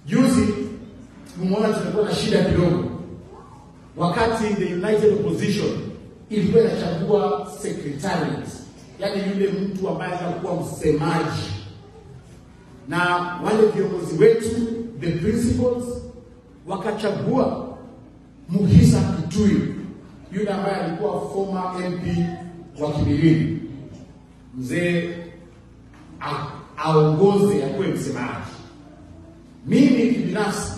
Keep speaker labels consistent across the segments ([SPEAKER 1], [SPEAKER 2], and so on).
[SPEAKER 1] Juzi tumeona tulikuwa na shida kidogo. Wakati the United Opposition ilikuwa inachagua secretariat, yani yule mtu ambaye atakuwa msemaji, na wale viongozi wetu the principals wakachagua Muhisa Kitui, yule ambaye alikuwa former MP wa Kimilili, mzee aongoze akuwe msemaji. Mimi kibinafsi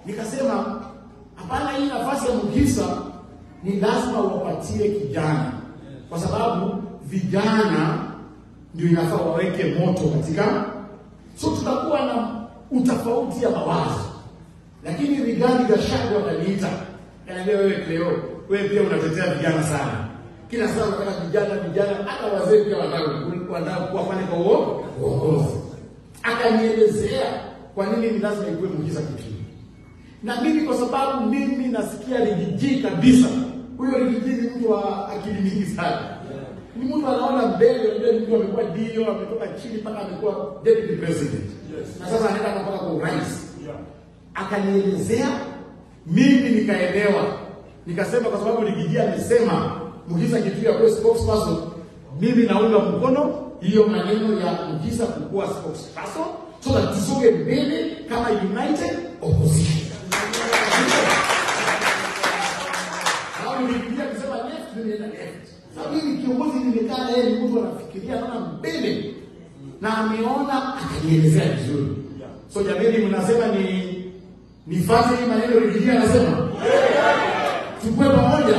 [SPEAKER 1] nikasema hapana, hii nafasi ya Muhisa ni lazima wapatie kijana, kwa sababu vijana ndio inafaa waweke moto katika, so tutakuwa na utofauti ya mawazo. Lakini Rigathi Gachagua ataniita, ananiambia wewe Cleo, wewe pia unatetea vijana sana. Kila saa unataka vijana, hata wazee pia wanataka kuwa pale kwa uongozi. Akanielezea kwa nini ni lazima ikuwe Muhisa Kitui. Na mimi kwa sababu mimi nasikia Rigiji kabisa. Huyo Rigiji ni mtu wa akili nyingi sana. Ni mtu anaona mbele, mtu amekuwa dio, ametoka chini mpaka amekuwa deputy president. Na sasa anaenda mpaka kwa urais. Akanielezea, mimi nikaelewa. Nikasema kwa sababu Rigiji amesema Muhisa Kitui akuwe spokesperson, mimi naunga mkono hiyo maneno ya Muhisa kuwa spokesperson, so that tusonge mbele kama United Opposition. Hapo nilikia kusema left, nimeenda left. Sababu hili kiongozi nimekaa yeye ni mtu anafikiria sana mbele na ameona, akanielezea vizuri. So jamani, mnasema nifuate hii maneno Rigiji anasema? Tukue pamoja.